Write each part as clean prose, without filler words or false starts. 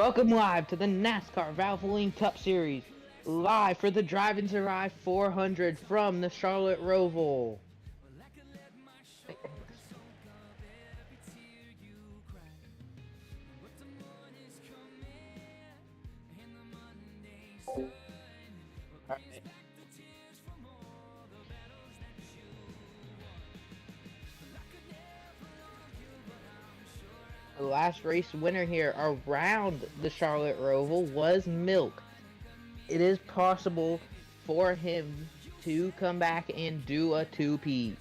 Welcome live to the NASCAR Valvoline Cup Series, live for the Drive and Survive 400 from the Charlotte Roval. Alright. The last race winner here around the Charlotte Roval was Milk. It is possible for him to come back and do a two-peat.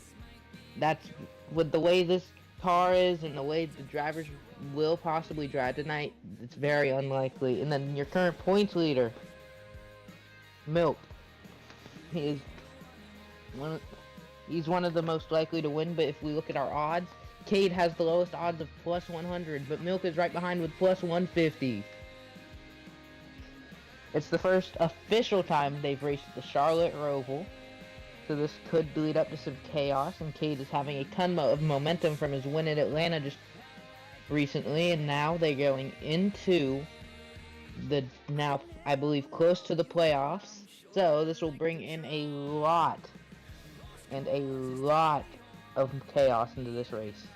That's with the way this car is and the way the drivers will possibly drive tonight. It's very unlikely. And then your current points leader, Milk, he's one of the most likely to win. But if we look at our odds, Cade has the lowest odds of plus 100, but Milk is right behind with plus 150. It's the first official time they've raced at the Charlotte Roval, so this could lead up to some chaos, and Cade is having a ton of momentum from his win at Atlanta just recently, and now they're going into the, now I believe, close to the playoffs, so this will bring in a lot of chaos into this race.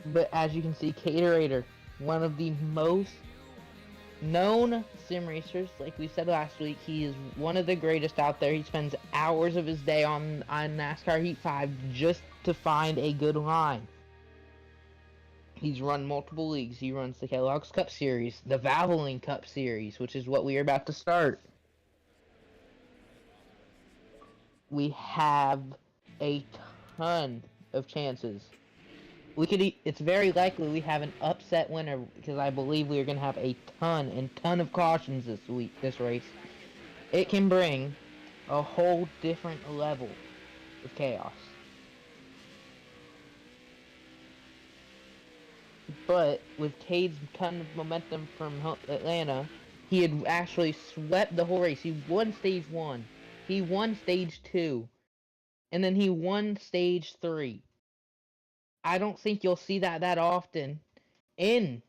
But as you can see, Caterator, one of the most known sim racers, like we said last week, he is one of the greatest out there. He spends hours of his day on NASCAR Heat 5 just to find a good line. He's run multiple leagues. He runs the Kellogg's Cup Series, the Valvoline Cup Series, which is what we are about to start. We have a ton of chances. It's very likely we have an upset winner because I believe we are going to have a ton of cautions this race. It can bring a whole different level of chaos. But with Cade's ton of momentum from Atlanta, he had actually swept the whole race. He won stage 1, he won stage 2, and then he won stage 3. I don't think you'll see that often in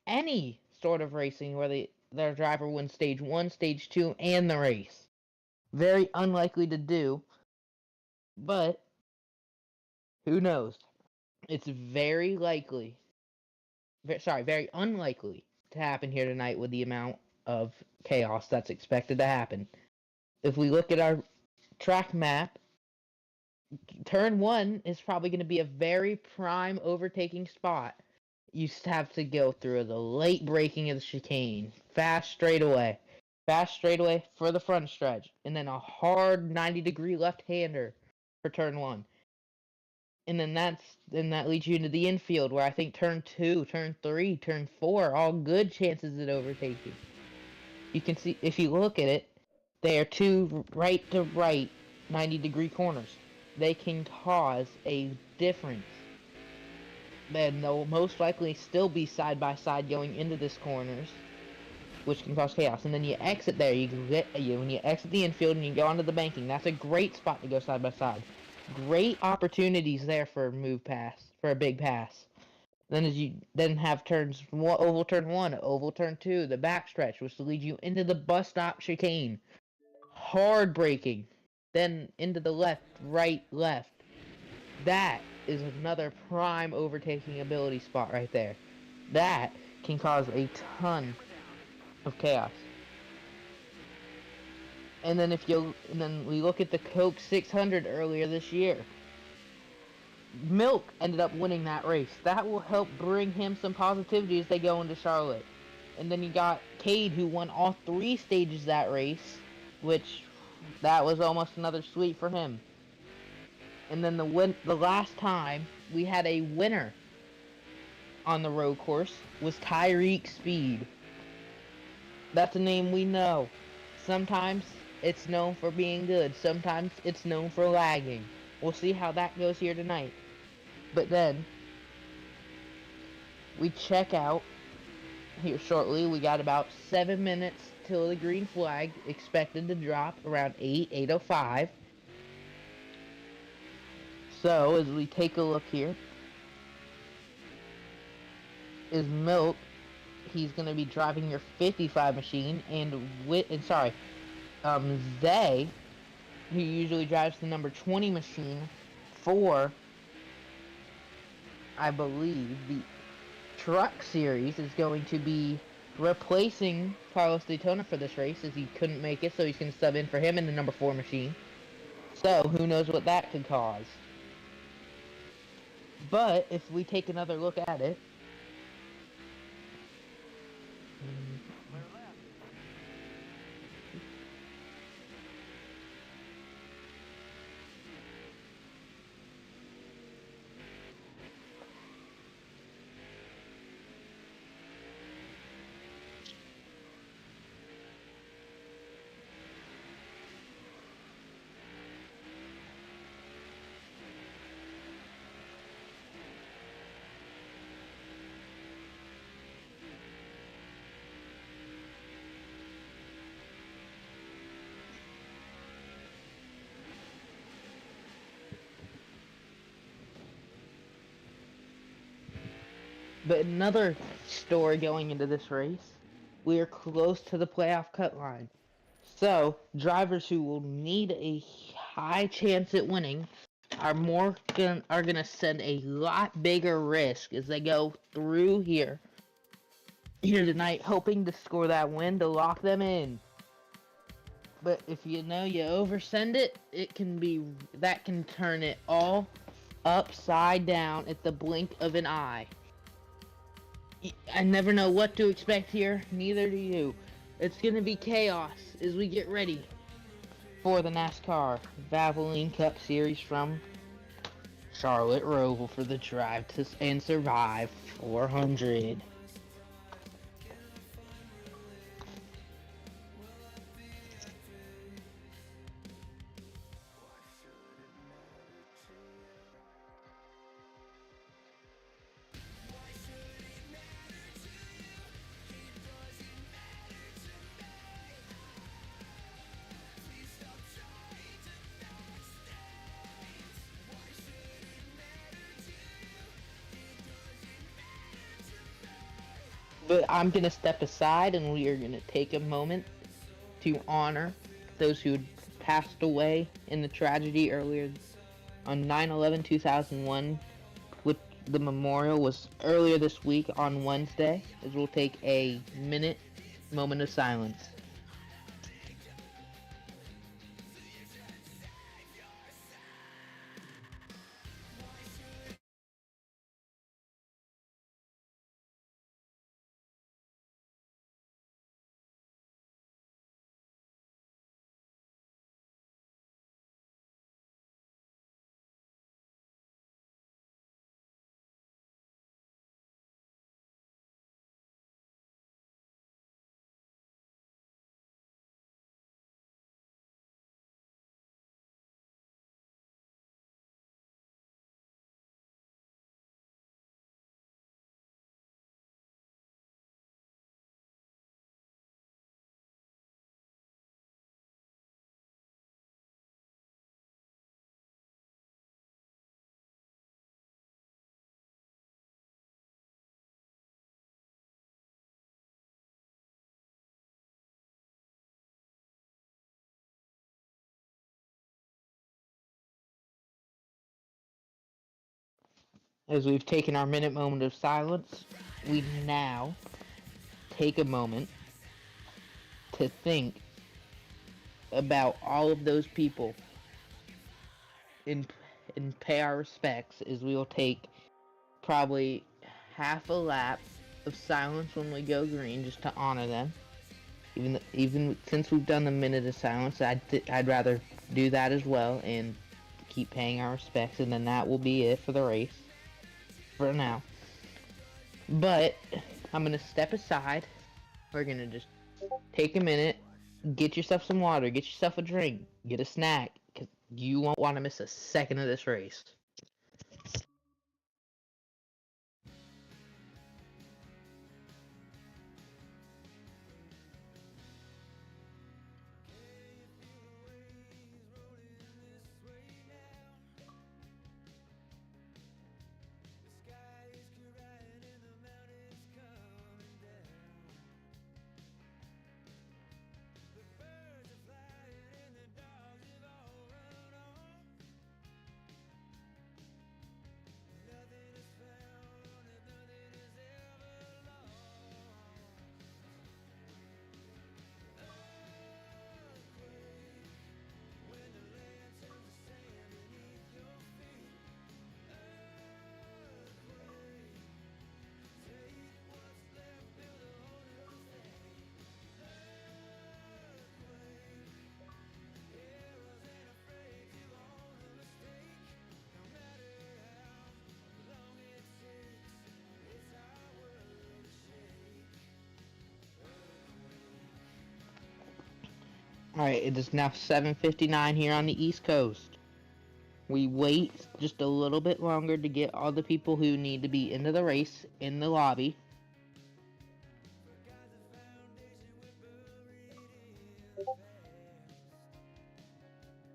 any sort of racing where their driver wins stage 1, stage 2, and the race. Very unlikely to do, but who knows? It's very unlikely to happen here tonight with the amount of chaos that's expected to happen. If we look at our track map, turn 1 is probably going to be a very prime overtaking spot. You have to go through the late braking of the chicane, fast straightaway for the front stretch, and then a hard 90-degree left-hander for turn 1. And then that leads you into the infield, where I think turn 2, turn 3, turn 4, all good chances at overtaking. You can see, if you look at it, they are two right-to-right 90-degree corners. They can cause a difference. Then they'll most likely still be side by side going into this corners, which can cause chaos. And then you exit there. When you exit the infield and you go onto the banking, that's a great spot to go side by side. Great opportunities there for a big pass. Then as you have oval turn 1, oval turn 2, the backstretch, which will lead you into the bus stop chicane. Hard braking. Then into the left. That is another prime overtaking ability spot right there. That can cause a ton of chaos. And then we look at the Coke 600 earlier this year. Milk ended up winning that race. That will help bring him some positivity as they go into Charlotte. And then you got Cade, who won all 3 stages of that race, which that was almost another sweep for him. And then the last time we had a winner on the road course was Tyreek Speed. That's a name we know. Sometimes it's known for being good. Sometimes it's known for lagging. We'll see how that goes here tonight. But then we check out here shortly. We got about 7 minutes till the green flag, expected to drop around 8:05. So as we take a look here, is Milk. He's going to be driving your 55 machine, and Zay, who usually drives the number 20 machine for, I believe, the Truck Series, is going to be replacing Carlos Daytona for this race, as he couldn't make it, so he's going to sub in for him in the number 4 machine. So who knows what that could cause. But if we take another look at it, But another story going into this race, we are close to the playoff cut line. So, drivers who will need a high chance at winning are gonna send a lot bigger risk as they go through here tonight, hoping to score that win to lock them in. But if you oversend it, that can turn it all upside down at the blink of an eye. I never know what to expect here, neither do you. It's gonna be chaos as we get ready for the NASCAR Valvoline Cup Series from Charlotte Roval for the Drive to and Survive 400. But I'm gonna step aside and we are gonna take a moment to honor those who had passed away in the tragedy earlier on 9/11/2001. Which the memorial was earlier this week on Wednesday, as we'll take a moment of silence. As we've taken our moment of silence, we now take a moment to think about all of those people and, and pay our respects, as we will take probably half a lap of silence when we go green just to honor them. Even since we've done the minute of silence, I'd rather do that as well and keep paying our respects, and then that will be it for the race for now. But I'm gonna step aside. We're gonna just take a minute, get yourself some water, get yourself a drink, get a snack, because you won't want to miss a second of this race. Alright, it is now 7:59 here on the East Coast. We wait just a little bit longer to get all the people who need to be into the race in the lobby.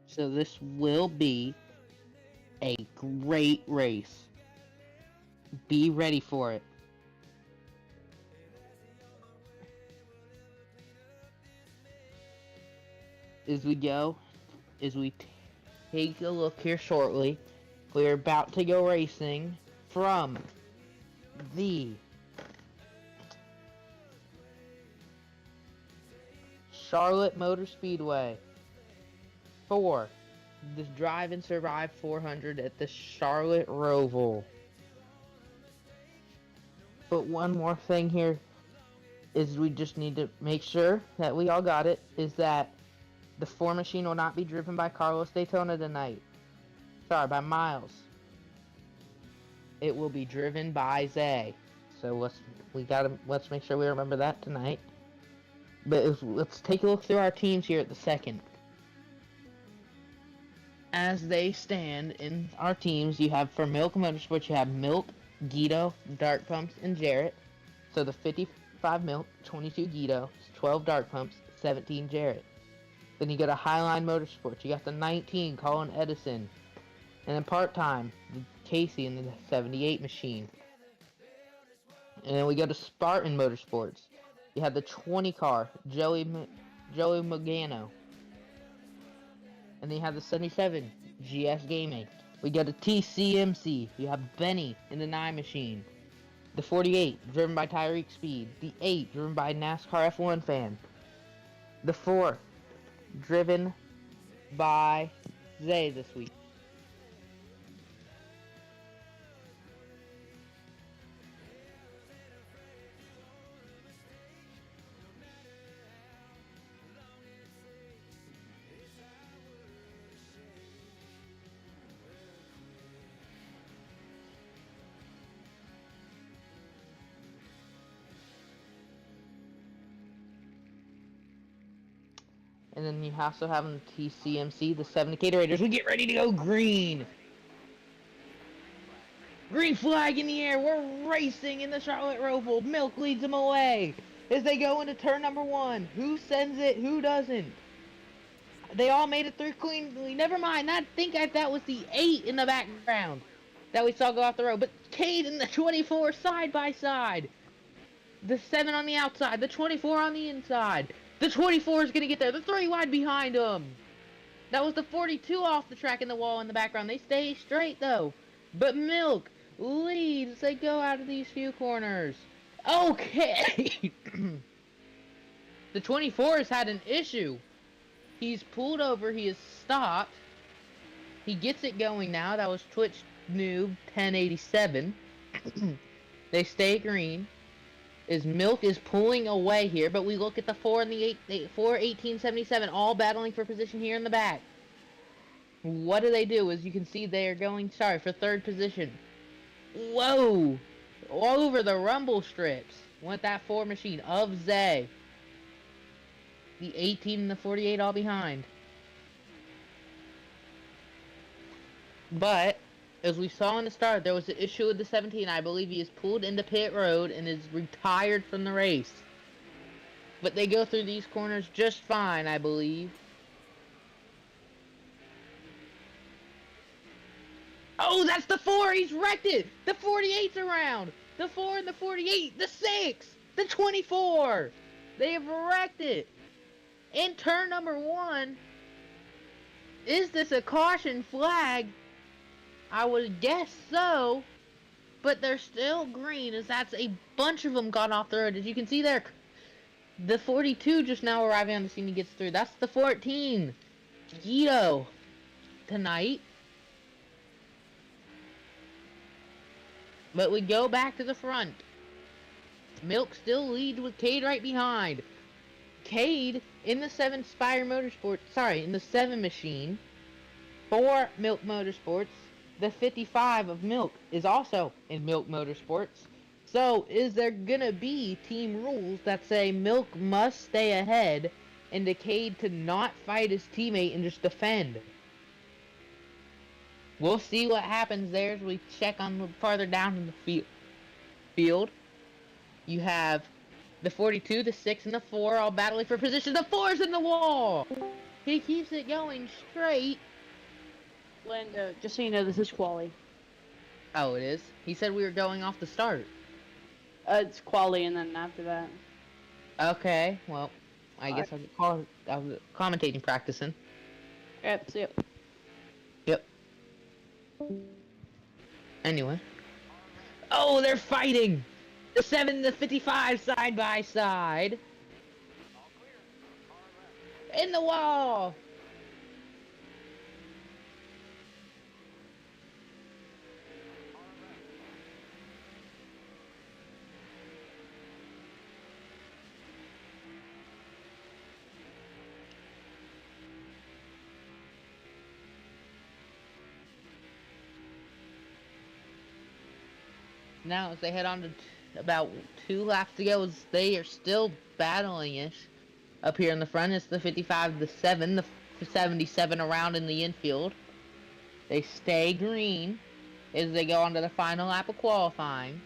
So this will be a great race. Be ready for it. As we go, as we take a look here shortly, we're about to go racing from the Charlotte Motor Speedway for the Drive and Survive 400 at the Charlotte Roval. But one more thing here is we just need to make sure that we all got it, is that the 4 machine will not be driven by Carlos Daytona tonight. Sorry, by Miles. It will be driven by Zay. So let's make sure we remember that tonight. But let's take a look through our teams here at the second. As they stand in our teams, you have for Milk Motorsports, you have Milk, Guido, Dark Pumps, and Jarrett. So the 55 Milk, 22 Guido, 12 Dark Pumps, 17 Jarrett. Then you go to Highline Motorsports. You got the 19 Colin Edison. And then part-time, Casey in the 78 machine. And then we go to Spartan Motorsports. You have the 20 car, Joey Mogano. And then you have the 77, GS Gaming. We go to TCMC. You have Benny in the 9 machine. The 48, driven by Tyreek Speed. The 8, driven by NASCAR F1 fan. The 4, driven by Zay this week. And then you also have in the TCMC, the 70 Caterators. We get ready to go green. Green flag in the air. We're racing in the Charlotte Roval. Milk leads them away as they go into turn number 1. Who sends it? Who doesn't? They all made it through cleanly. Never mind. I think that was the 8 in the background that we saw go off the road. But Cade and the 24 side by side. The 7 on the outside. The 24 on the inside. The 24 is going to get there. The 3 wide behind him. That was the 42 off the track in the wall in the background. They stay straight, though. But Milk leads. They go out of these few corners. Okay. The 24 has had an issue. He's pulled over. He is stopped. He gets it going now. That was Twitch Noob 1087. They stay green. Is Milk is pulling away here, but we look at the 4 and the 4 1877 all battling for position here in the back. What do? As you can see, they are going, for third position. Whoa! All over the rumble strips went that 4 machine of Zay. The 18 and the 48 all behind. But as we saw in the start, there was an issue with the 17. I believe he is pulled into pit road and is retired from the race. But they go through these corners just fine, I believe. Oh, that's the 4! He's wrecked it! The 48's around! The 4 and the 48! The 6! The 24! They have wrecked it! In turn number 1, is this a caution flag? I would guess so, but they're still green, as that's a bunch of them gone off the road. As you can see there, the 42 just now arriving on the scene, he gets through. That's the 14, Guido, tonight. But we go back to the front. Milk still leads with Cade right behind. Cade in the 7 Spire Motorsports, in the 7 machine for Milk Motorsports. The 55 of Milk is also in Milk Motorsports. So, is there gonna be team rules that say Milk must stay ahead and to Cade to not fight his teammate and just defend. We'll see what happens there as we check on farther down in the field. You have the 42, the 6, and the 4 all battling for position. The 4's in the wall! He keeps it going straight. Linda, just so you know, this is quali. Oh, it is? He said we were going off the start. It's quali, and then after that. Okay, well, I guess I was commentating practicing. Yep, see ya. Yep. Anyway. Oh, they're fighting! The 7 and the 55 side by side. In the wall! Now, as they head on to about 2 laps to go, they are still battling-ish. Up here in the front, it's the 55, the 7, the 77 around in the infield. They stay green as they go on to the final lap of qualifying.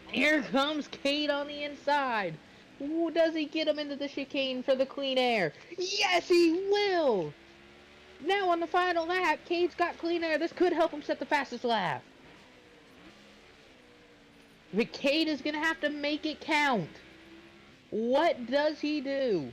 Here comes Cade on the inside. Ooh, does he get him into the chicane for the clean air? Yes, he will! Now on the final lap, Cade's got clean air. This could help him set the fastest lap. But Cade is going to have to make it count. What does he do?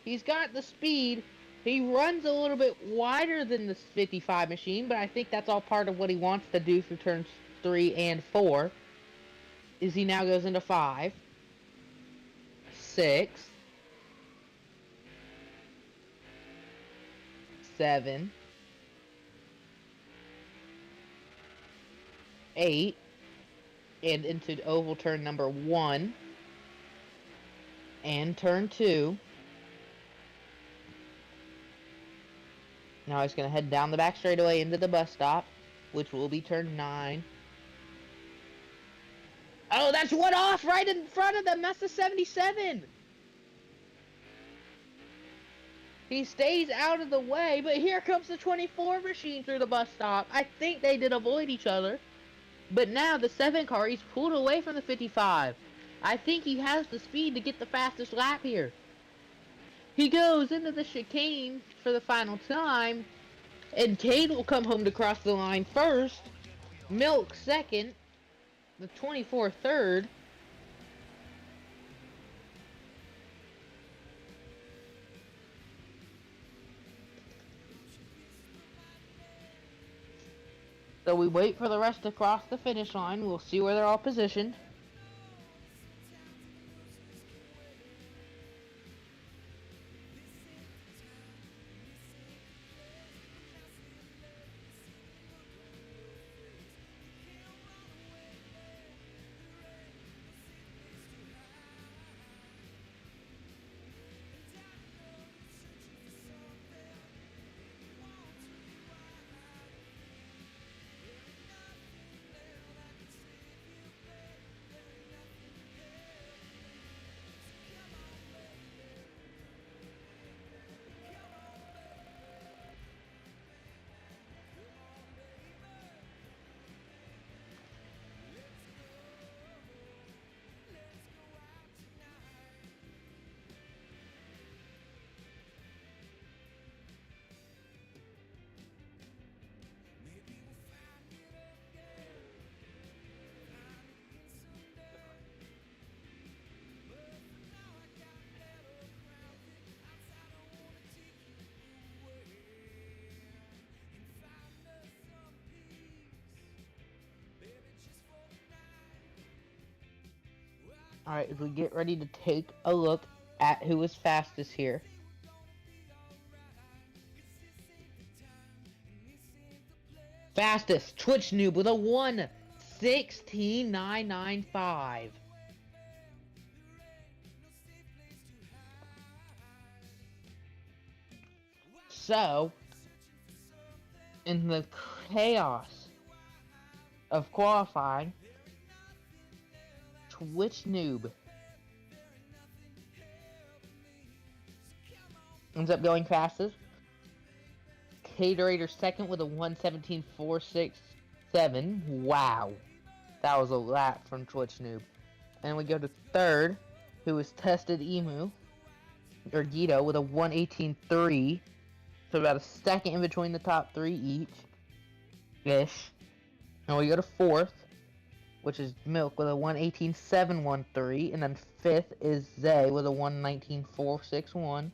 He's got the speed. He runs a little bit wider than the 55 machine, but I think that's all part of what he wants to do through turns 3 and 4. Is he now goes into 5, 6, 7, 8, and into oval turn number 1, and turn 2. Now he's going to head down the back straightaway into the bus stop, which will be turn 9. Oh, that's one off right in front of them. That's the 77. He stays out of the way, but here comes the 24 machine through the bus stop. I think they did avoid each other. But now the 7 car, he's pulled away from the 55. I think he has the speed to get the fastest lap here. He goes into the chicane for the final time, and Cade will come home to cross the line first. Milk second. The 24 third. So we wait for the rest to cross the finish line. We'll see where they're all positioned. Alright, as we get ready to take a look at who is fastest here. Fastest, Twitch Noob with a 1:16.995. So, in the chaos of qualifying, Twitch Noob ends up going fastest. Caterator second with a 1:17.467. Wow. That was a lap from Twitch Noob. And we go to third, who is Tested Emu, or Guido, with a 1:18.3. So about a second in between the top three each-ish. And we go to fourth, which is Milk with a 1:18.713. And then fifth is Zay with a 1:19.461.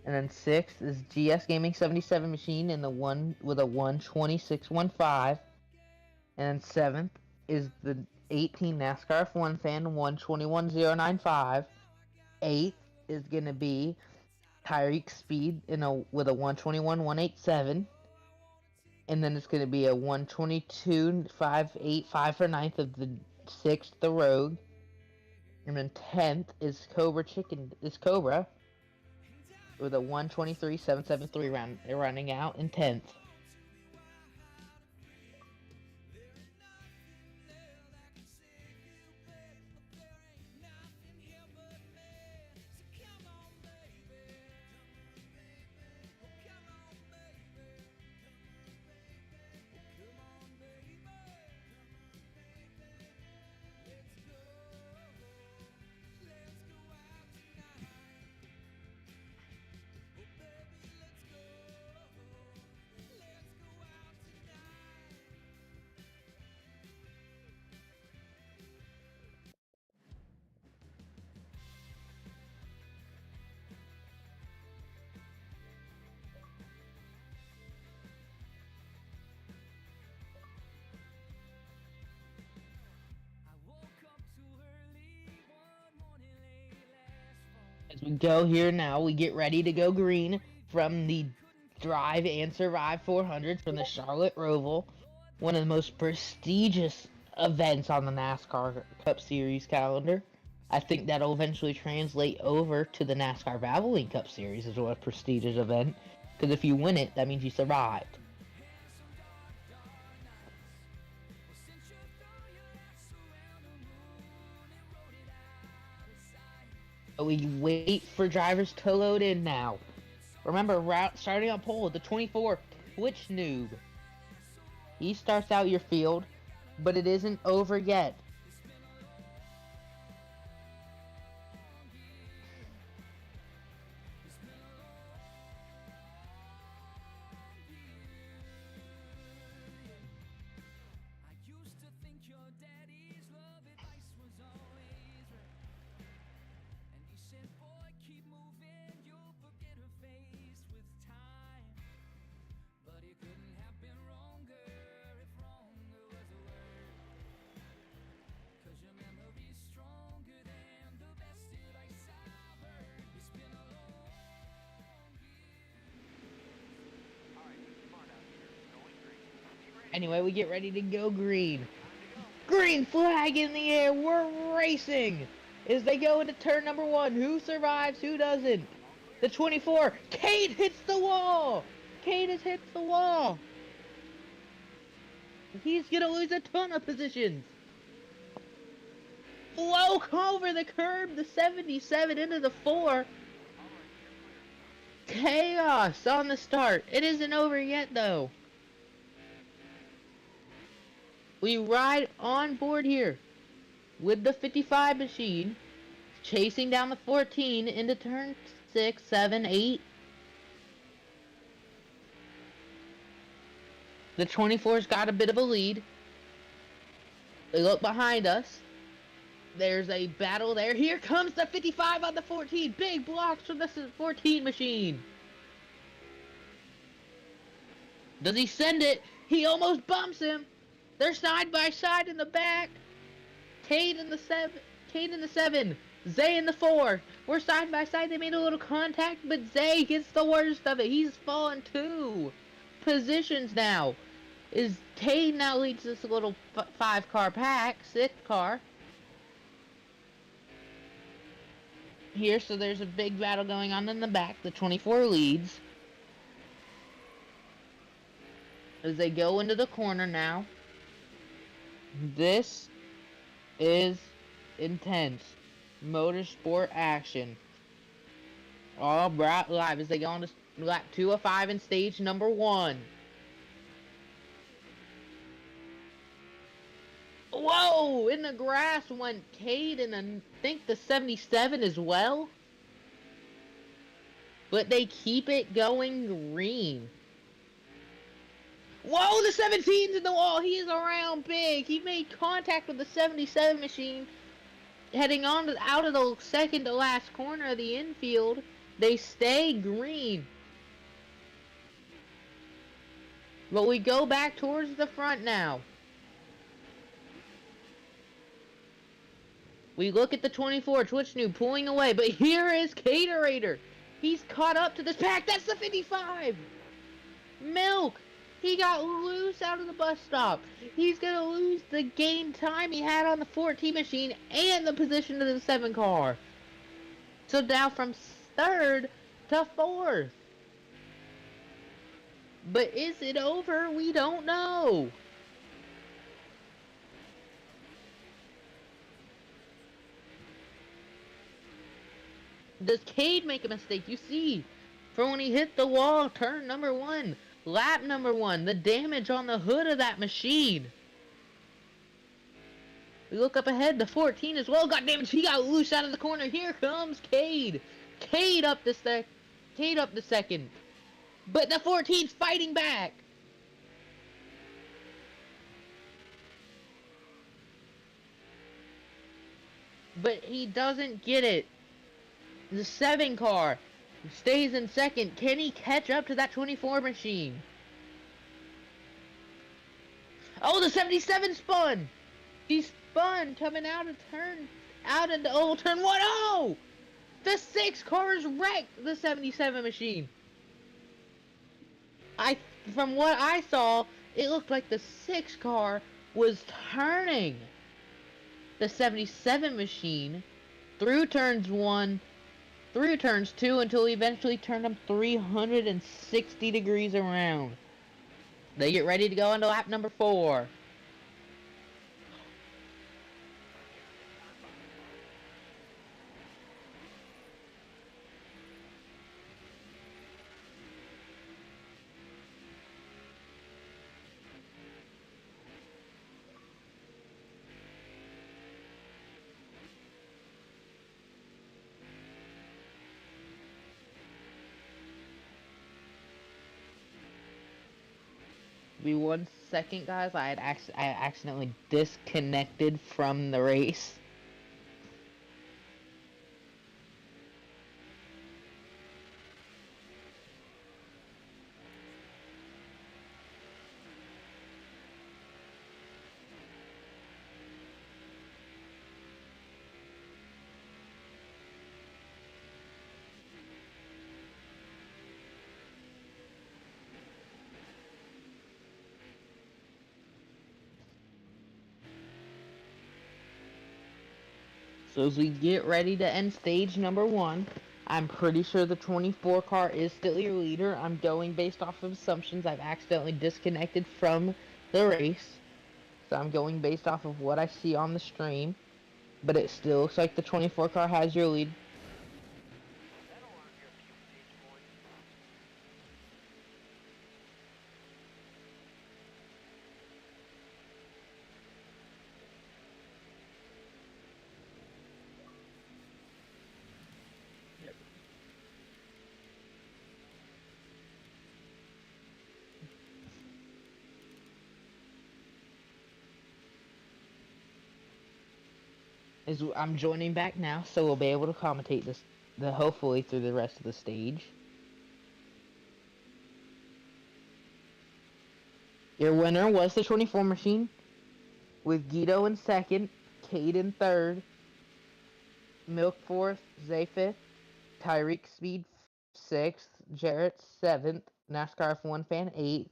And then sixth is GS Gaming 77 Machine in the one with a 1:26.15. And then seventh is the 18 NASCAR F1 fan 1:21.095. Eighth is gonna be Tyreek Speed with a 1:21.187. And then it's gonna be a 1:22.585 for ninth of the sixth, the Rogue. And then 10th is Cobra with a 1:23.773 running out in 10th. As we go here now, we get ready to go green from the Drive and Survive 400 from the Charlotte Roval, one of the most prestigious events on the NASCAR Cup Series calendar. I think that'll eventually translate over to the NASCAR Valvoline Cup Series as well, a prestigious event, because if you win it, that means you survived. We wait for drivers to load in now. Remember, starting on pole, the 24, Twitch Noob. He starts out your field, but it isn't over yet. Anyway, we get ready to go green. Green flag in the air. We're racing. As they go into turn number one. Who survives? Who doesn't? The 24. Kate hits the wall. Kate has hit the wall. He's going to lose a ton of positions. Blow over the curb. The 77 into the 4. Chaos on the start. It isn't over yet, though. We ride on board here with the 55 machine, chasing down the 14 into turn 6, 7, 8. The 24's got a bit of a lead. We look behind us. There's a battle there. Here comes the 55 on the 14. Big blocks from the 14 machine. Does he send it? He almost bumps him. They're side by side in the back. Kate in the 7. Zay in the 4. We're side by side. They made a little contact, but Zay gets the worst of it. He's fallen 2 positions now. Kate now leads this little 5-car pack, 6 car. Here, so there's a big battle going on in the back. The 24 leads. As they go into the corner now. This is intense motorsport action. All brought live as they go on to lap 2 of 5 in stage number 1. Whoa! In the grass went Cade and I think the 77 as well. But they keep it going green. Whoa, the 17's in the wall. He is around big. He made contact with the 77 machine. Heading on to, out of the second to last corner of the infield. They stay green. But we go back towards the front now. We look at the 24, Twitch Noob pulling away, but here is Caterator. He's caught up to this pack. That's the 55. Milk. He got loose out of the bus stop. He's going to lose the gain time he had on the 14 machine and the position of the 7 car. So now from 3rd to 4th. But is it over? We don't know. Does Cade make a mistake? You see, from when he hit the wall, turn number 1, lap number 1, the damage on the hood of that machine. We look up ahead, the 14 as well got damaged. He got loose out of the corner. Here comes Cade. Cade up the second. But the 14's fighting back. But he doesn't get it. The 7 car stays in second. Can he catch up to that 24 machine? Oh, the 77 spun. He spun coming out of turn, out into old turn 1. Oh! The 6 cars wrecked the 77 machine. From what I saw, it looked like the 6 car was turning the 77 machine through turns 1, through turns 2 until he eventually turned them 360 degrees around. They get ready to go into lap number 4. Be 1 second, guys. I accidentally disconnected from the race. So as we get ready to end stage number 1, I'm pretty sure the 24 car is still your leader. I'm going based off of assumptions. I've accidentally disconnected from the race. So I'm going based off of what I see on the stream. But it still looks like the 24 car has your lead. I'm joining back now, so we'll be able to commentate this, hopefully through the rest of the stage. Your winner was the 24 machine, with Guido in second, Cade in third, Milk fourth, Zay fifth, Tyreek Speed sixth, Jarrett seventh, NASCAR F1 Fan eighth,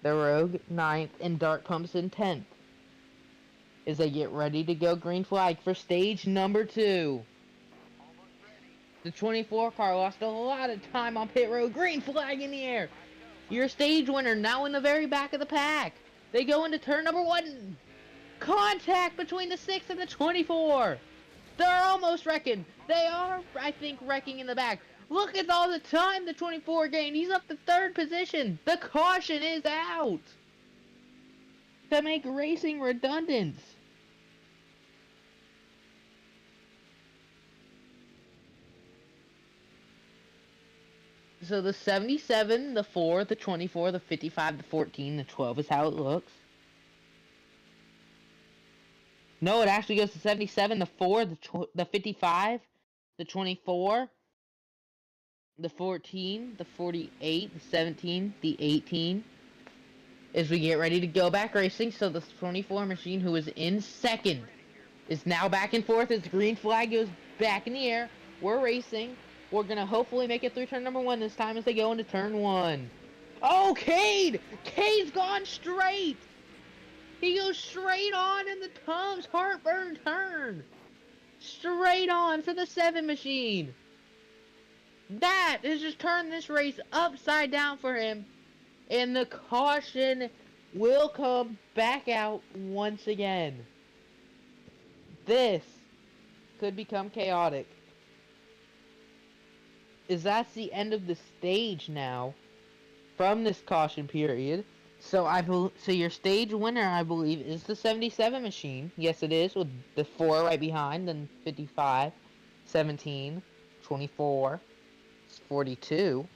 the Rogue ninth, and Dark Pumps in 10th. As they get ready to go green flag for stage number 2. The 24 car lost a lot of time on pit road. Green flag in the air. Your stage winner now in the very back of the pack. They go into turn number 1. Contact between the 6 and the 24. They're almost wrecking. They are, I think, wrecking in the back. Look at all the time the 24 gained. He's up to 3rd position. The caution is out to make racing redundant. So the 77, the 4, the 24, the 55, the 14, the 12 is how it looks. No, it actually goes to 77, the 4, the 55, the 24, the 14, the 48, the 17, the 18. As we get ready to go back racing, so the 24 machine, who is in 2nd, is now back and forth as the green flag goes back in the air. We're racing. We're going to hopefully make it through turn number 1 this time as they go into turn 1. Oh, Cade! Cade's gone straight! He goes straight on in the Tom's heartburn turn. Straight on for the 7 machine. That has just turned this race upside down for him. And the caution will come back out once again. This could become chaotic. Is that's the end of the stage now from this caution period. So so your stage winner, I believe, is the 77 machine. Yes, it is, with the 4 right behind, then 55, 17, 24, 42,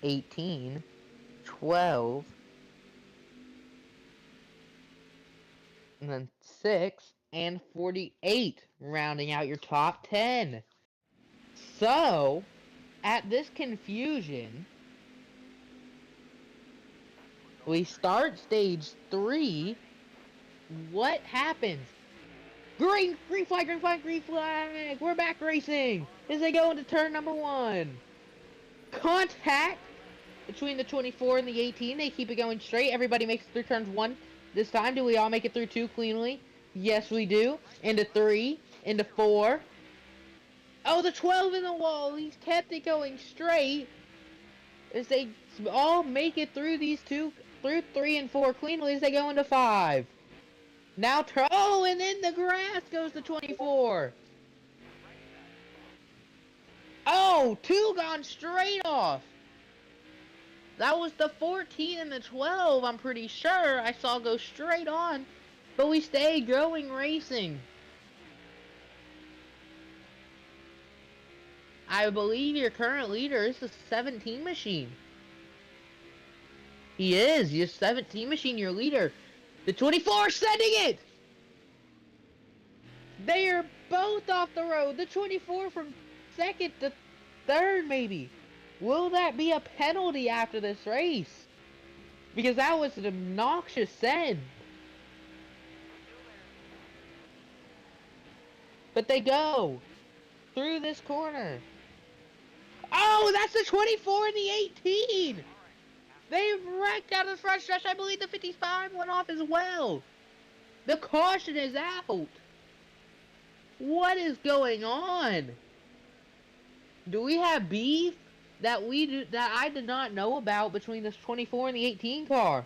18, 12, and then 6, and 48, rounding out your top 10. So, at this confusion, we start stage 3. What happens? Green flag, green flag, green flag! We're back racing as they go into turn number 1. Contact between the 24 and the 18. They keep it going straight. Everybody makes it through turns 1. This time, do we all make it through 2 cleanly? Yes, we do. Into 3, into 4. Oh, the 12 in the wall. He's kept it going straight as they all make it through these 2, through 3 and 4 cleanly as they go into 5. Now, oh, and in the grass goes the 24. Oh, 2 gone straight off. That was the 14 and the 12, I'm pretty sure I saw go straight on. But we stay going racing. I believe your current leader is the 17 machine. He is. Your 17 machine, your leader. The 24 sending it! They are both off the road. The 24 from 2nd to 3rd, maybe. Will that be a penalty after this race? Because that was an obnoxious send. But they go through this corner. Oh, that's the 24 and the 18! They've wrecked out of the front stretch. I believe the 55 went off as well. The caution is out. What is going on? Do we have beef that I did not know about between this 24 and the 18 car?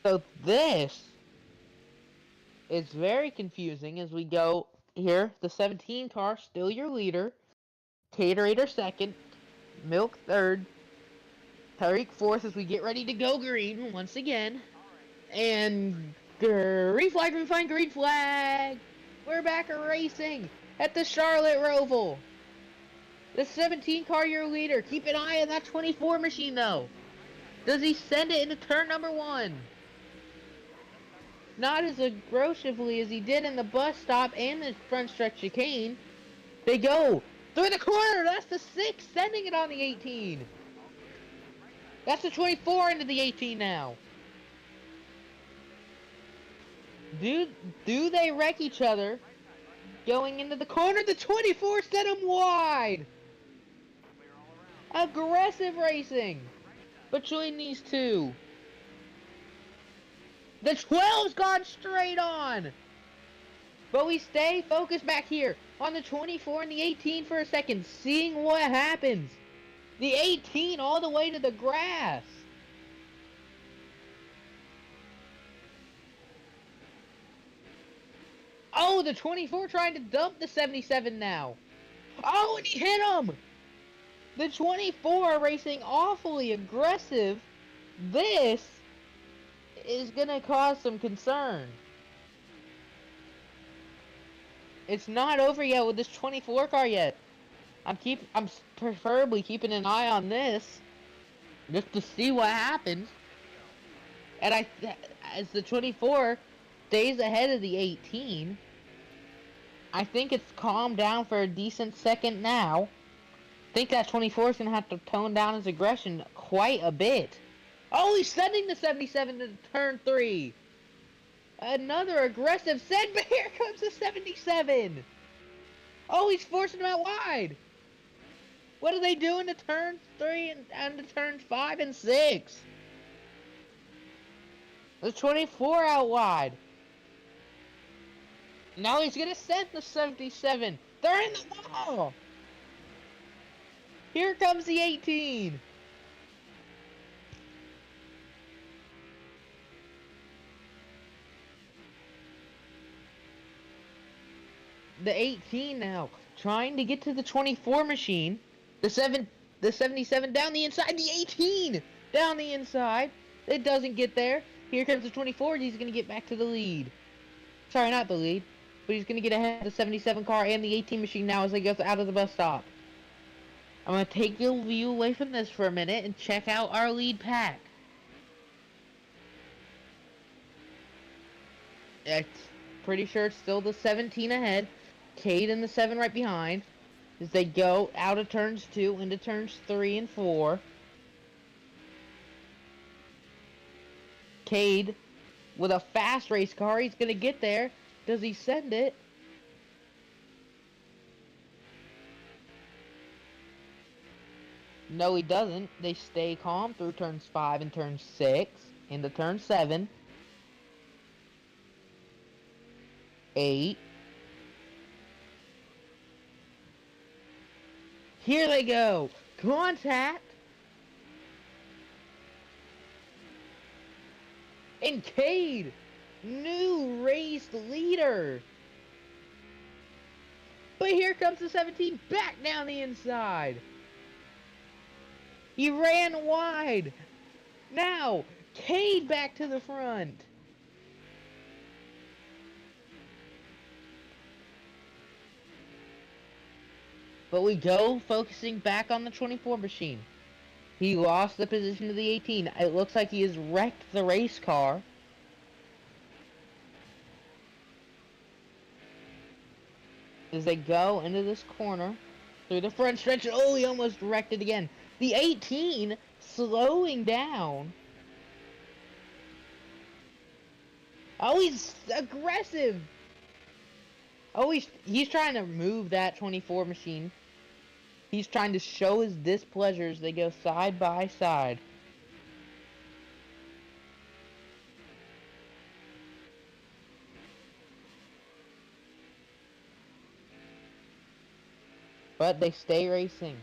So this is very confusing as we go here. The 17 car, still your leader. Caterator 2nd. Milk 3rd. Tariq 4th as we get ready to go green once again. And green flag, green flag, green flag! We're back racing at the Charlotte Roval. The 17 car, your leader. Keep an eye on that 24 machine though. Does he send it into turn number 1? Not as aggressively as he did in the bus stop and the front stretch chicane. They go through the corner. That's the 6 sending it on the 18. That's the 24 into the 18 now. Do they wreck each other going into the corner? The 24 sent him wide. Aggressive racing between these two. The 12's gone straight on! But we stay focused back here on the 24 and the 18 for a second, seeing what happens. The 18 all the way to the grass. Oh, the 24 trying to dump the 77 now. Oh, and he hit him! The 24 racing awfully aggressive. This is gonna cause some concern. It's not over yet with this 24 car yet. I'm preferably keeping an eye on this just to see what happens. And as the 24 stays ahead of the 18, I think it's calmed down for a decent second now. I think that 24 is going to have to tone down his aggression quite a bit. Oh, he's sending the 77 to turn 3. Another aggressive send, but here comes the 77. Oh, he's forcing him out wide. What are they doing to turn 3 and to turn 5 and 6? The 24 out wide. Now he's going to send the 77. They're in the wall. Here comes the 18. The 18 now trying to get to the 24 machine. The 77 down the inside. The 18 down the inside. It doesn't get there. Here comes the 24. He's going to get back to the lead. Sorry, not the lead. But he's going to get ahead of the 77 car and the 18 machine now as he goes out of the bus stop. I'm going to take your view away from this for a minute and check out our lead pack. It's pretty sure it's still the 17 ahead. Cade and the 7 right behind. As they go out of turns 2 into turns 3 and 4. Cade with a fast race car. He's going to get there. Does he send it? No, he doesn't. They stay calm through turns 5 and turn 6 into turn 7. 8. Here they go. Contact. And Cade, new race leader. But here comes the 17 back down the inside. He ran wide. Now, Cade back to the front. But we go focusing back on the 24 machine. He lost the position to the 18. It looks like he has wrecked the race car. As they go into this corner through the front stretch. Oh, he almost wrecked it again. The 18 slowing down. Oh, he's aggressive. Oh, he's trying to move that 24 machine. He's trying to show his displeasure as they go side by side. But they stay racing.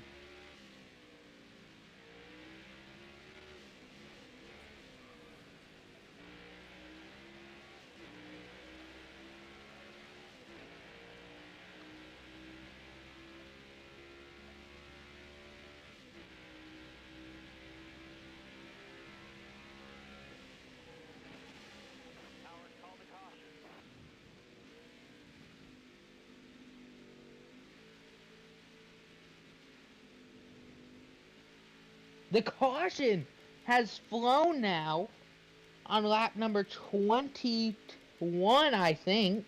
The caution has flown now on lap number 21, I think.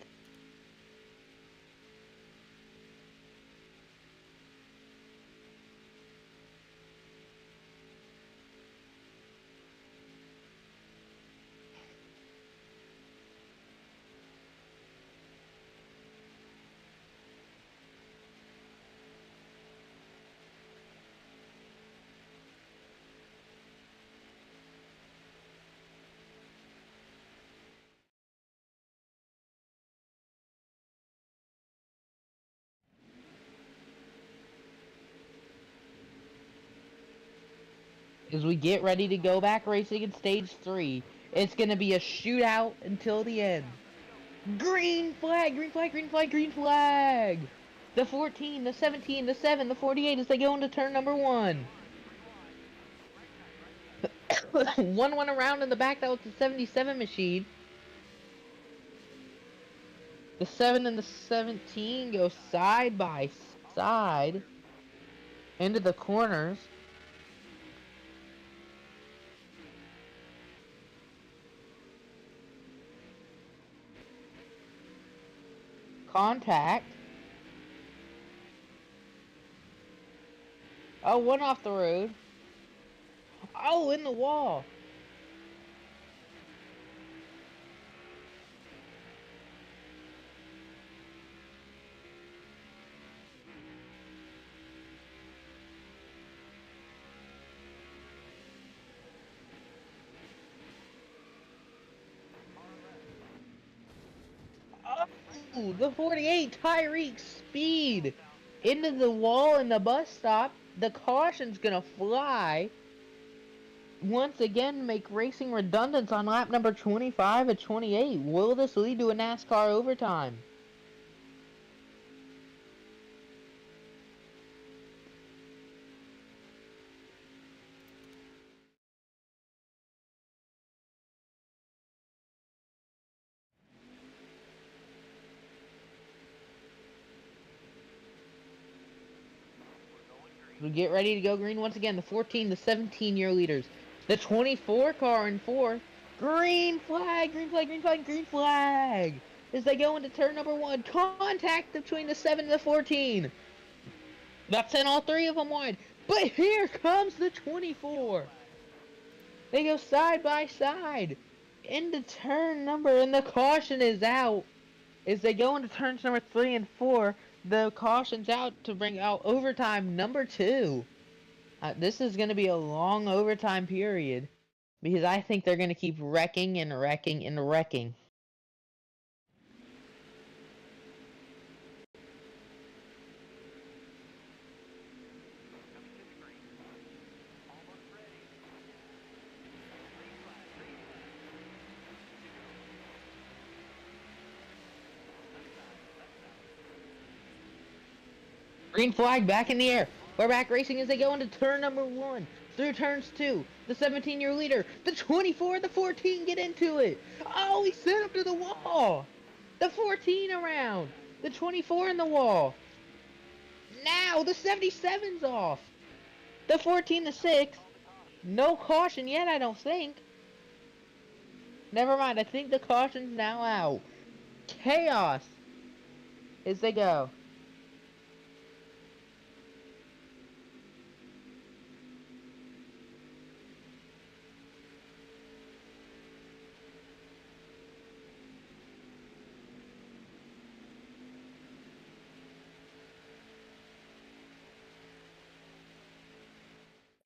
as we get ready to go back racing in stage 3. It's going to be a shootout until the end. Green flag, green flag, green flag, green flag! The 14, the 17, the 7, the 48 as they go into turn number 1. One went around in the back, that was the 77 machine. The 7 and the 17 go side by side into the corners. Contact. Oh, one off the road. Oh, in the wall. Oh, the 48 Tyreek speed into the wall in the bus stop. The caution's gonna fly. Once again, make racing redundant on lap number 25 and 28. Will this lead to a NASCAR overtime? We get ready to go green once again. The 14, the 17-year leaders. The 24 car in 4th. Green flag, green flag, green flag, green flag. As they go into turn number 1. Contact between the 7 and the 14. That sent all 3 of them wide. But here comes the 24. They go side by side into turn number, and the caution is out. As they go into turns number 3 and 4, the caution's out to bring out overtime number 2. This is going to be a long overtime period because I think they're going to keep wrecking and wrecking and wrecking. Green flag back in the air. We're back racing as they go into turn number 1. Through turns 2. The 17-year leader. The 24 and the 14 get into it. Oh, he sent him to the wall. The 14 around. The 24 in the wall. Now the 77's off. The 14 to 6. No caution yet, I don't think. Never mind, I think the caution's now out. Chaos as they go.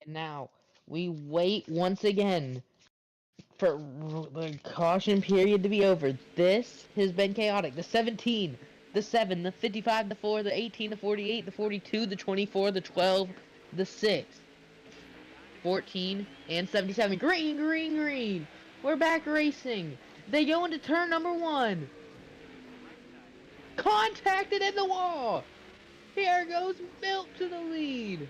And now we wait once again for the caution period to be over. This has been chaotic. The 17, the 7, the 55, the 4, the 18, the 48, the 42, the 24, the 12, the 6, 14, and 77. Green, green, green. We're back racing. They go into turn number 1. Contacted in the wall. Here goes Milt to the lead.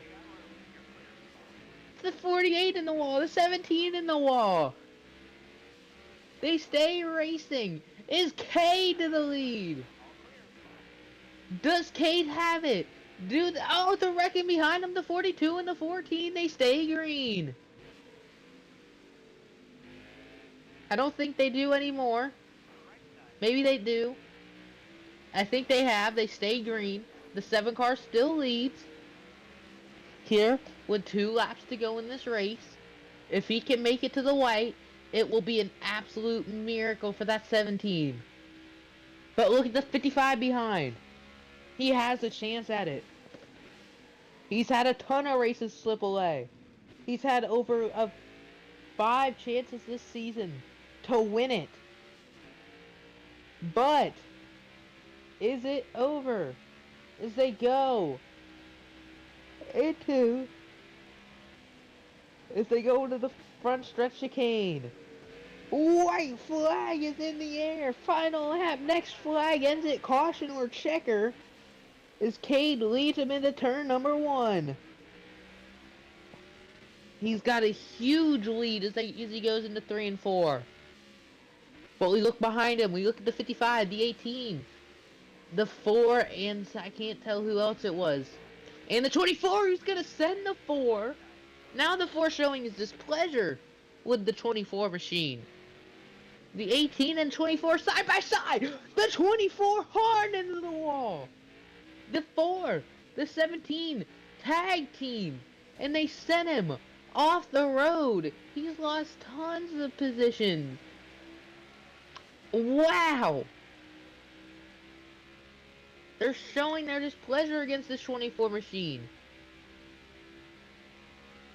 The 48 in the wall, the 17 in the wall. They stay racing. Is Cade to the lead? Does Cade have it? Oh, they're wrecking behind him, the 42 and the 14. They stay green. I don't think they do anymore. Maybe they do. I think they have. They stay green. The 7 car still leads. Here, with 2 laps to go in this race, if he can make it to the white, it will be an absolute miracle for that 17. But look at the 55 behind. He has a chance at it. He's had a ton of races slip away. He's had over 5 chances this season to win it. But is it over as they go into as they go into the front stretch chicane. White flag is in the air. Final lap. Next flag ends it. Caution or checker as Cade leads him into turn number 1. He's got a huge lead as he goes into 3 and 4. But we look behind him. We look at the 55, the 18, the 4, and I can't tell who else it was. And the 24 who's going to send the 4. Now the 4 showing his displeasure with the 24 machine. The 18 and 24 side by side. The 24 hard into the wall. The 4, the 17 tag team. And they sent him off the road. He's lost tons of positions. Wow. They're showing their displeasure against this 24 machine.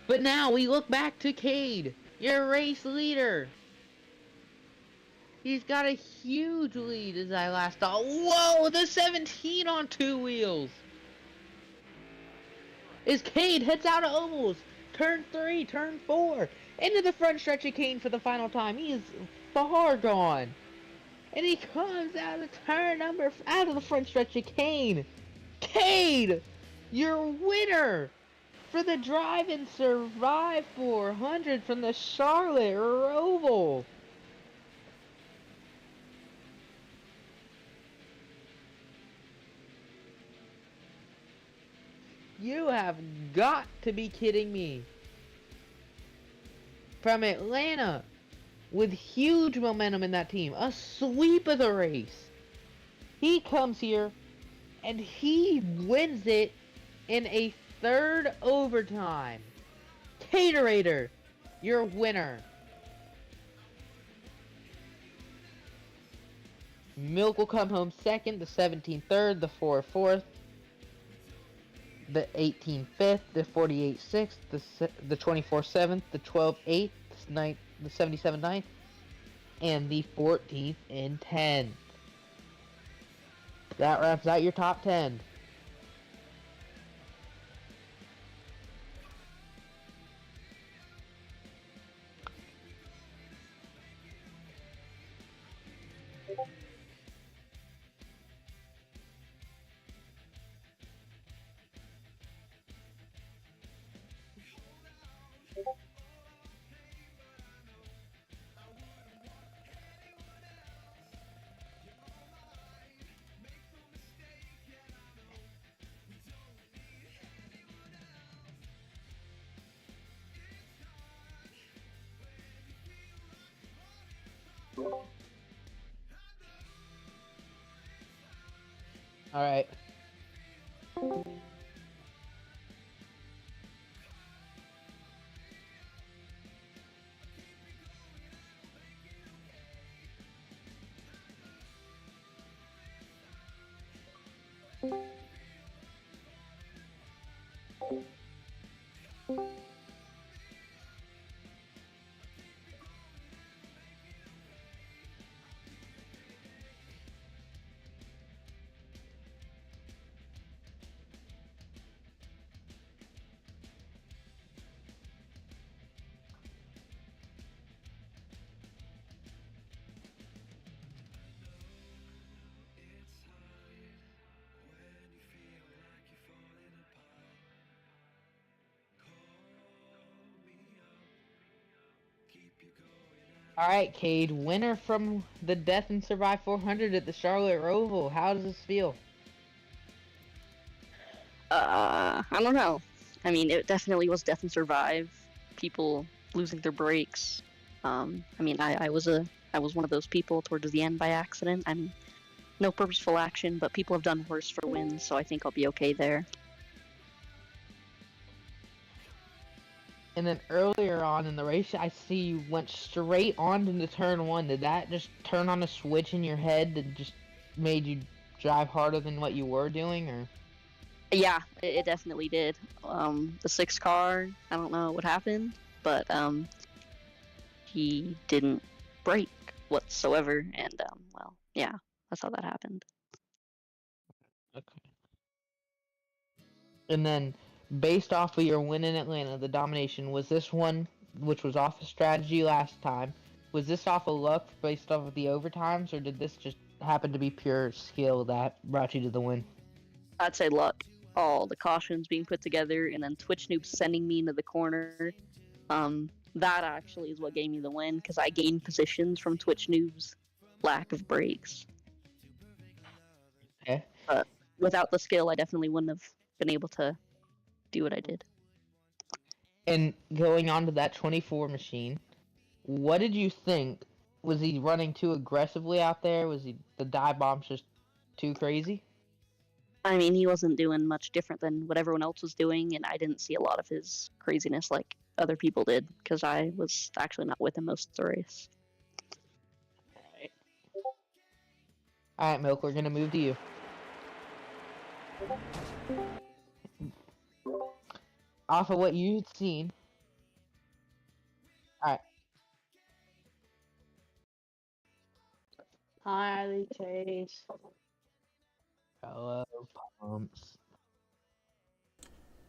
But now we look back to Cade, your race leader. He's got a huge lead as I last saw. Whoa, the 17 on 2 wheels. As Cade heads out of ovals. Turn 3, turn 4. Into the front stretch of Cade for the final time. He is far gone. And he comes out of out of the front stretch of Cade. Cade, your winner for the Drive and Survive 400 from the Charlotte Roval. You have got to be kidding me. From Atlanta, with huge momentum in that team, a sweep of the race. He comes here, and he wins it in a 3rd overtime. Caterator, your winner. Milk will come home 2nd, the 17 3rd, the 4 4th. The 18 5th, the 48 6th, the 24 7th, the 12 8th, the 77 9th, and the 14th and 10th. That wraps out your top 10. Alright. Alright, Cade, winner from the Death and Survive 400 at the Charlotte Roval. How does this feel? I don't know. I mean, it definitely was Death and Survive. People losing their brakes. I mean, I was one of those people towards the end by accident. I'm no purposeful action, but people have done worse for wins, so I think I'll be okay there. And then earlier on in the race, I see you went straight on into turn 1. Did that just turn on a switch in your head that just made you drive harder than what you were doing, or? Yeah, it definitely did. The 6 car, I don't know what happened, but he didn't brake whatsoever, and well, yeah, that's how that happened. Okay. And then based off of your win in Atlanta, the domination, was this one, which was off of strategy last time, was this off of luck based off of the overtimes, or did this just happen to be pure skill that brought you to the win? I'd say luck. All the cautions being put together, and then Twitch Noob sending me into the corner. That actually is what gave me the win, because I gained positions from Twitch Noob's lack of brakes. Okay. But without the skill, I definitely wouldn't have been able to do what I did. And going on to that 24 machine, what did you think? Was he running too aggressively out there? Was the dive bombs just too crazy? I mean, he wasn't doing much different than what everyone else was doing, and I didn't see a lot of his craziness like other people did, because I was actually not with him most of the race. Alright, Milk, we're gonna move to you. Off of what you'd seen. Alright. Hi, Chase. Hello, Pumps.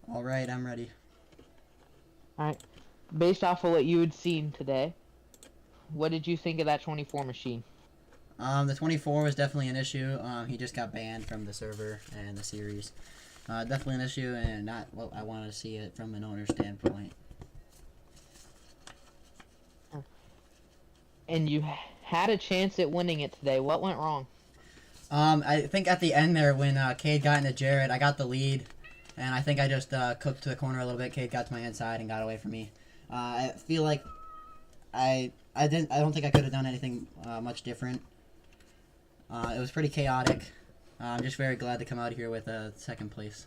Alright, I'm ready. Alright. Based off of what you had seen today, what did you think of that 24 machine? The 24 was definitely an issue. He just got banned from the server and the series. Definitely an issue, and not what I wanted to see it from an owner standpoint. And you had a chance at winning it today. What went wrong? I think at the end there, when Cade got into Jared, I got the lead, and I think I just cooked to the corner a little bit. Cade got to my inside and got away from me. I feel like I don't think I could have done anything much different. It was pretty chaotic. I'm just very glad to come out here with second place.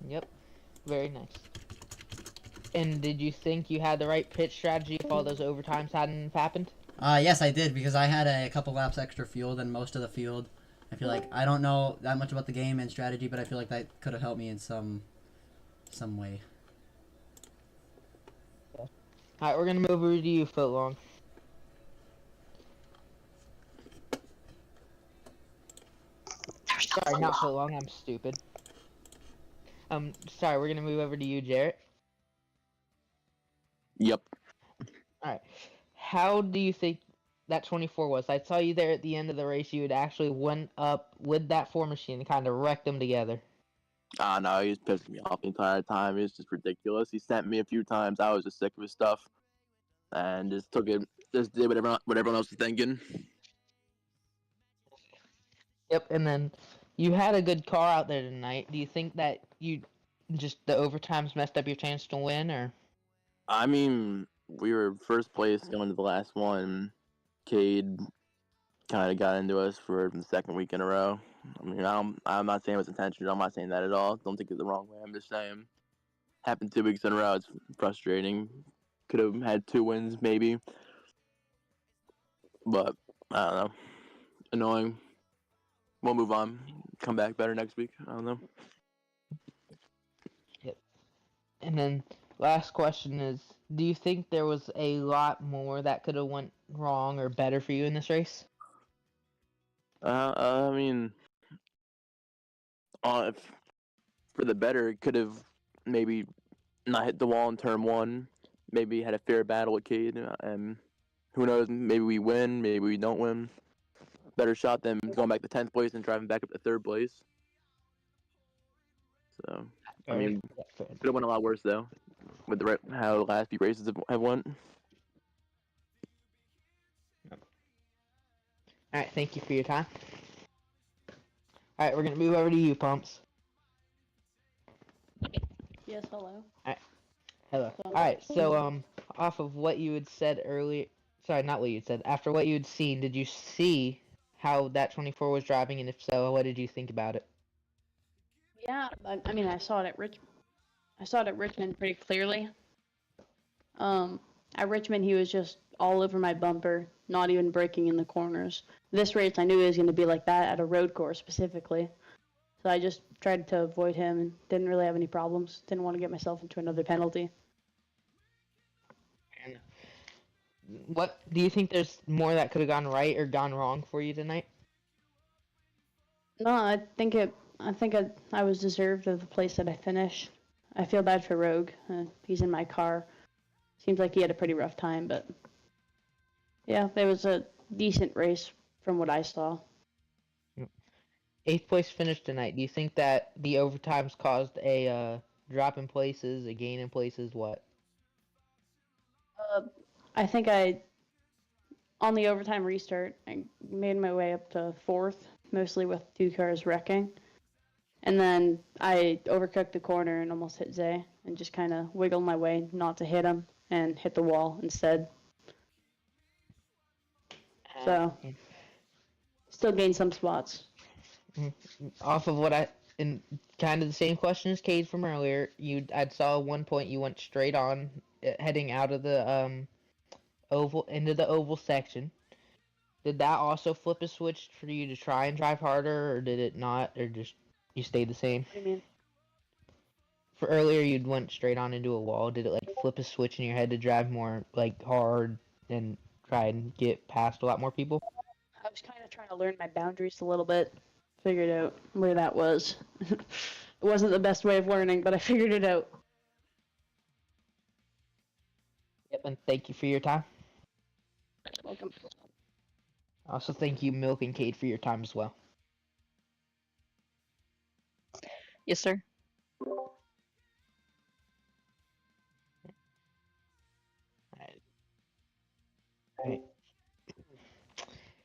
Yep. Very nice. And did you think you had the right pitch strategy if all those overtimes hadn't happened? Yes, I did, because I had a couple laps extra fuel than most of the field. I feel like I don't know that much about the game and strategy, but I feel like that could have helped me in some way. Alright, we're gonna move over to you, Footlong. Sorry, not Footlong, I'm stupid. Sorry, we're gonna move over to you, Jarrett. Yep. Alright. How do you think that 24 was? I saw you there at the end of the race. You had actually went up with that 4 machine and kind of wrecked them together. No, he was pissing me off the entire time. It was just ridiculous. He sent me a few times. I was just sick of his stuff. And just took it, just did what everyone else was thinking. Yep, and then you had a good car out there tonight. Do you think that the overtimes messed up your chance to win, or? I mean, we were first place going to the last one. Cade kind of got into us for the second week in a row. I mean, I'm not saying it was intentional. I'm not saying that at all. Don't take it the wrong way. I'm just saying, happened 2 weeks in a row. It's frustrating. Could have had 2 wins maybe, but I don't know. Annoying. We'll move on. Come back better next week. I don't know. Yep. And then last question is, do you think there was a lot more that could have went wrong or better for you in this race? I mean, if for the better, it could have maybe not hit the wall in turn 1. Maybe had a fair battle with Cade, and who knows? Maybe we win. Maybe we don't win. Better shot than going back to 10th place and driving back up to 3rd place. So, I mean, could have went a lot worse though, with how the last few races have went. All right, thank you for your time. All right, we're gonna move over to you, Pumps. Yes, hello. Hello. All right, so off of what you had said earlier, sorry, not what you had said. After what you had seen, did you see how that 24 was driving, and if so, what did you think about it? Yeah, I mean, I saw it at Richmond pretty clearly. At Richmond, he was just all over my bumper, not even braking in the corners. This race, I knew he was going to be like that at a road course specifically. So I just tried to avoid him and didn't really have any problems. Didn't want to get myself into another penalty. And what do you think there's more that could have gone right or gone wrong for you tonight? No, I think I think I was deserved of the place that I finished. I feel bad for Rogue. He's in my car. Seems like he had a pretty rough time, but yeah, it was a decent race from what I saw. 8th place finish tonight. Do you think that the overtimes caused a drop in places, a gain in places? What? I think on the overtime restart, I made my way up to 4th, mostly with 2 cars wrecking. And then I overcooked the corner and almost hit Zay and just kind of wiggled my way not to hit him and hit the wall instead. So, still gained some spots. Off of what in kind of the same question as Cade from earlier, I saw at one point you went straight on, heading out of the oval into the oval section. Did that also flip a switch for you to try and drive harder, or did it not, or just you stayed the same? What do you mean? For earlier, you went straight on into a wall. Did it like flip a switch in your head to drive more like hard and try and get past a lot more people? I was kind of trying to learn my boundaries a little bit. Figured out where that was. It wasn't the best way of learning, but I figured it out. Yep, and thank you for your time. Welcome. Also, thank you, Milk and Cade, for your time as well. Yes, sir. Right.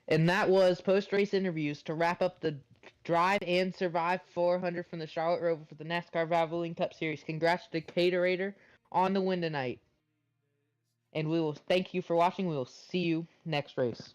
And that was post-race interviews to wrap up the Drive and Survive 400 from the Charlotte Roval for the NASCAR Valvoline Cup Series. Congrats to Caterator on the win tonight. And we will thank you for watching. We will see you next race.